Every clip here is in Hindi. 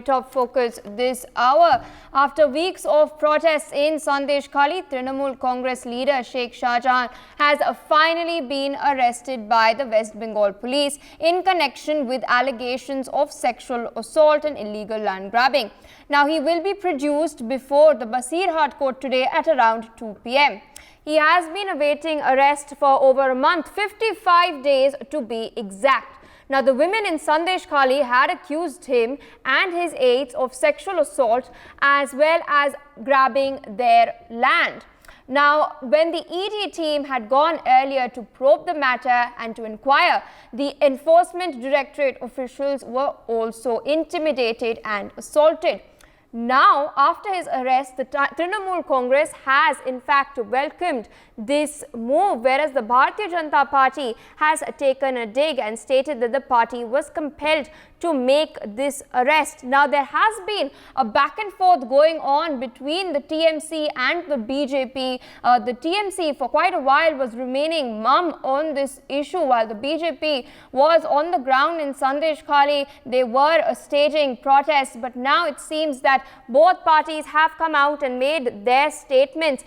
top focus this hour. After weeks of protests in Sandesh Khali, Trinamool Congress leader Sheikh Shahjahan has finally been arrested by the West Bengal police in connection with allegations of sexual assault and illegal land grabbing. Now, he will be produced before the Basirhat court today at around 2 p.m. He has been awaiting arrest for over a month, 55 days to be exact. Now, the women in Sandesh Khali had accused him and his aides of sexual assault as well as grabbing their land. Now, when the ED team had gone earlier to probe the matter and to inquire, the Enforcement Directorate officials were also intimidated and assaulted. Now, after his arrest, the Trinamool Congress has in fact welcomed this move, whereas the Bharatiya Janata Party has taken a dig and stated that the party was compelled to make this arrest. Now, there has been a back and forth going on between the TMC and the BJP. The TMC for quite a while was remaining mum on this issue, while the BJP was on the ground in Sandesh Khali. They were staging protests, but now it seems that both parties have come out and made their statements.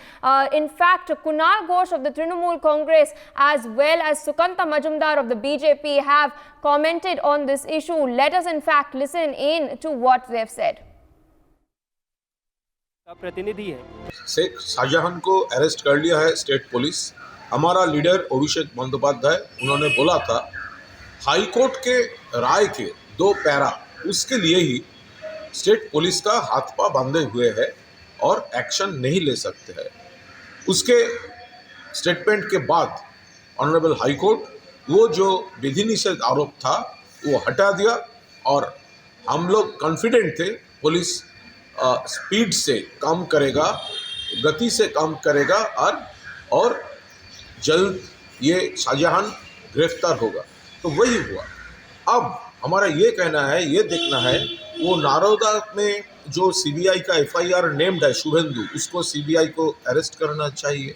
In fact, Kunal Ghosh of the Trinamool Congress as well as Sukanta Majumdar of the BJP have commented on this issue. Let us in fact listen in to what they have said. प्रतिनिधि है शेख शाहजहां को अरेस्ट कर लिया है स्टेट पुलिस। हमारा लीडर अभिषेक बंदोपाध्याय उन्होंने बोला था हाई कोर्ट के राय के 2 पैरा उसके लिए ही स्टेट पुलिस का हाथ पा बांधे हुए है और एक्शन नहीं ले सकते हैं। उसके स्टेटमेंट के बाद ऑनरेबल हाई कोर्ट वो जो विधि निषेध आरोप था वो हटा दिया और हम लोग कॉन्फिडेंट थे पुलिस स्पीड से काम करेगा, गति से काम करेगा और जल्द ये शाहजहां गिरफ्तार होगा। तो वही हुआ। अब हमारा ये कहना है, ये देखना है वो नारोदा में जो सीबीआई का एफआईआर नेम्ड है शुभेंदु, उसको सीबीआई को अरेस्ट करना चाहिए।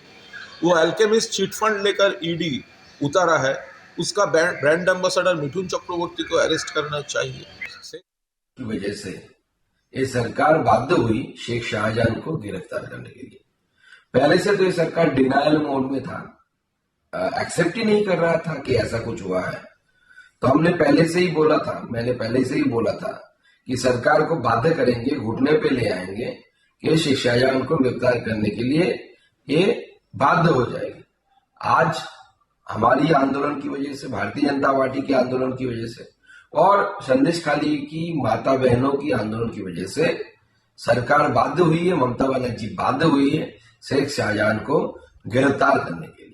वो अल्केमिस्ट चिट फंड लेकर ईडी उतारा है, उसका ब्रांड एम्बेसडर मिथुन चक्रवर्ती को अरेस्ट करना चाहिए। की वजह से ये सरकार बाध्य हुई शेख शाहजहां को गिरफ्तार करने के लिए। पहले से तो ये सरकार डिनायल मोड में था, एक्सेप्ट ही नहीं कर रहा था कि ऐसा कुछ हुआ है। तो हमने पहले से ही बोला था, मैंने पहले से ही बोला था कि सरकार को बाध्य करेंगे, घुटने पे ले आएंगे कि शेख शाहजहां को गिरफ्तार करने के लिए ये बाध्य हो जाएगी। आज हमारी आंदोलन की वजह से, भारतीय जनता पार्टी के आंदोलन की वजह से और संदेश खाली की माता बहनों की आंदोलन की वजह से सरकार बाध्य हुई है, ममता बनर्जी बाध्य हुई है शेख शाहजहां को गिरफ्तार करने के लिए।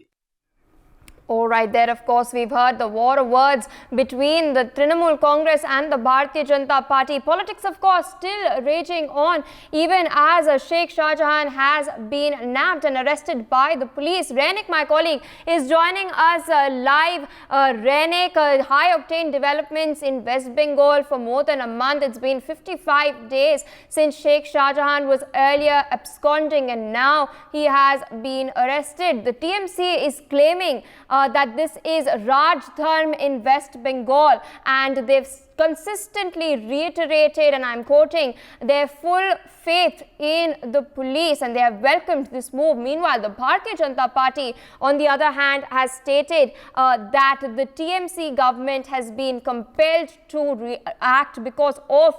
All right, there of course we've heard the war of words between the Trinamool Congress and the Bharatiya Janata Party. Politics of course still raging on even as Sheikh Shahjahan has been nabbed and arrested by the police. Renik, my colleague, is joining us live. Renik, high octane developments in West Bengal for more than a month. It's been 55 days since Sheikh Shahjahan was earlier absconding and now he has been arrested. The TMC is claiming that this is Raj Dharm in West Bengal, and they've consistently reiterated, and I'm quoting, their full faith in the police, and they have welcomed this move. Meanwhile, the Bharatiya Janata Party, on the other hand, has stated that the TMC government has been compelled to react because of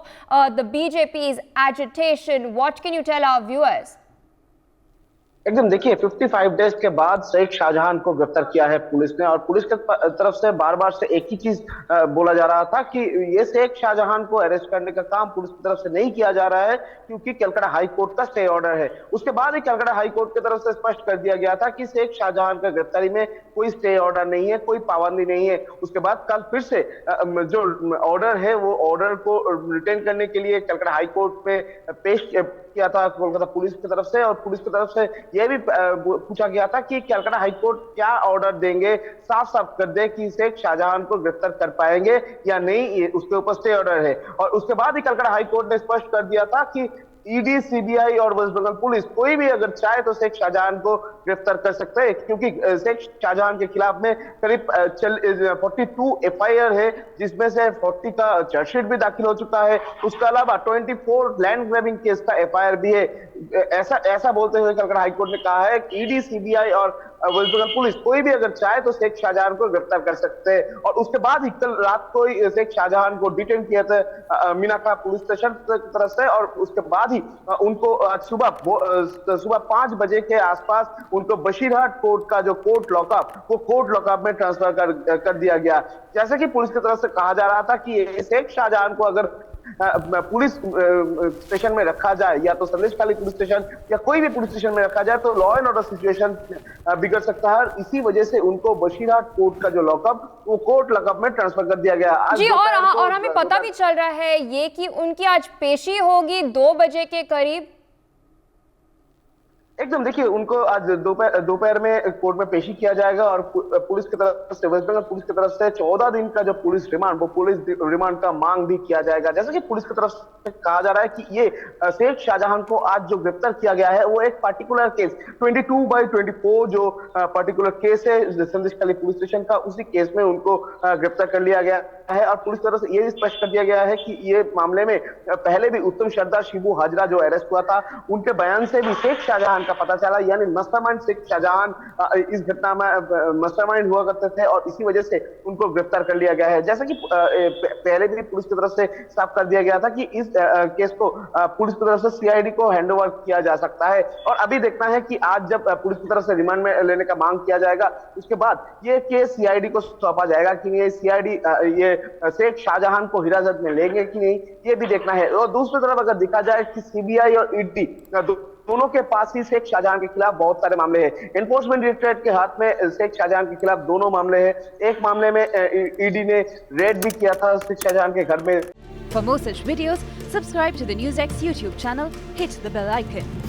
the BJP's agitation. What can you tell our viewers? एकदम देखिए 55 डेज के बाद शेख शाहजहां को गिरफ्तार किया है पुलिस ने और पुलिस की तरफ से बार बार से एक ही चीज बोला जा रहा था कि ये शेख शाहजहां को अरेस्ट करने का काम पुलिस की तरफ से नहीं किया जा रहा है क्योंकि कलकत्ता हाई कोर्ट का स्टे ऑर्डर है। उसके बाद ही कलकत्ता हाई कोर्ट की तरफ से स्पष्ट कर दिया गया था कि शेख शाहजहां का गिरफ्तारी में कोई स्टे ऑर्डर नहीं है, कोई पाबंदी नहीं है। उसके बाद कल फिर से जो ऑर्डर है वो ऑर्डर को रिटेन करने के लिए कलकत्ता हाई कोर्ट में पेश किया था कोलकाता पुलिस की तरफ से, और पुलिस की तरफ से यह भी पूछा गया था कि कलकत्ता हाईकोर्ट क्या ऑर्डर देंगे, साफ साफ कर दे कि शेख शाहजहां को गिरफ्तार कर पाएंगे या नहीं, उसके ऊपर स्टे ऑर्डर है। और उसके बाद ही कलकत्ता हाईकोर्ट ने स्पष्ट कर दिया था कि ईडी, सीबीआई और वेस्ट बंगाल पुलिस कोई भी अगर चाहे तो शेख शाहजहां को गिरफ्तार कर सकता है, क्योंकि शेख शाहजहां के खिलाफ में करीब 42 एफआईआर है, जिसमें से 40 का चार्जशीट भी दाखिल हो चुका है। उसके अलावा 24 लैंड ग्रैबिंग केस का एफआईआर भी है। ऐसा बोलते हुए कलकत्ता हाईकोर्ट ने कहा है कि ईडी, सीबीआई और वेस्ट बंगाल पुलिस कोई भी अगर चाहे तो शेख शाहजहां को गिरफ्तार कर सकते हैं। और उसके बाद ही कल रात को ही शेख शाहजहां को डिटेन किया था मीनाका पुलिस स्टेशन की तरफ से, और उसके बाद ही उनको आज सुबह 5 बजे के आसपास उनको बशीरहाट कोर्ट का जो कोर्ट लॉकअप में ट्रांसफर कर दिया गया। जैसे कि पुलिस की तरफ से कहा जा रहा था कि शेख शाहजहां को अगर पुलिस स्टेशन में रखा जाए, या तो संदेशखाली पुलिस स्टेशन या कोई भी पुलिस स्टेशन में रखा जाए, तो लॉ एंड ऑर्डर सिचुएशन बिगड़ सकता है। इसी वजह से उनको बशीरहाट कोर्ट का जो वो कोर्ट लॉकअप में ट्रांसफर कर दिया गया जी। और हमें पता भी चल रहा है ये कि उनकी आज पेशी होगी 2 बजे के करीब। एकदम देखिए, उनको आज दोपहर में कोर्ट में पेशी किया जाएगा, और पुलिस की तरफ से, वेस्ट बंगाल पुलिस की तरफ से 14 दिन का जो पुलिस रिमांड का मांग भी किया जाएगा। जैसे कि पुलिस की तरफ से कहा जा रहा है कि ये शेख शाहजहां को आज जो गिरफ्तार किया गया है वो एक पार्टिकुलर केस 22/24 जो पार्टिकुलर केस है संदेशखाली पुलिस स्टेशन का, उसी केस में उनको गिरफ्तार कर लिया गया है। और पुलिस की तरफ से ये स्पष्ट कर दिया गया है कि ये मामले में पहले भी उत्तम श्रद्धा शिबू हाजरा जो अरेस्ट हुआ था, उनके बयान से भी शेख शाहजहां का पता चला, यानी मास्टरमाइंड शेख शाहजहां इस घटना में मास्टरमाइंड हुआ करते थे, और इसी वजह से उनको गिरफ्तार कर लिया गया है। जैसा कि पहले भी पुलिस की तरफ से साफ कर दिया गया था कि इस केस को पुलिस की तरफ से सीआईडी को हैंडओवर किया जा सकता है। और अभी देखना है कि आज जब पुलिस की तरफ से रिमांड में लेने का मांग किया जाएगा, उसके बाद ये केस सीआईडी को सौंपा जाएगा कि नहीं, सीआईडी ये शेख शाहजहां को हिरासत में लेंगे कि नहीं, ये भी देखना है। और दूसरी तरफ अगर देखा जाए कि सीबीआई और ईडी दोनों के पास ही शेख शाहजहां के खिलाफ बहुत सारे मामले हैं। एनफोर्समेंट डायरेक्टरेट के हाथ में शेख शाहजहां के खिलाफ 2 मामले हैं। एक मामले में ईडी ने रेड भी किया था शेख शाहजहां के घर में। For more such videos, subscribe to the NewsX YouTube channel, hit the bell icon.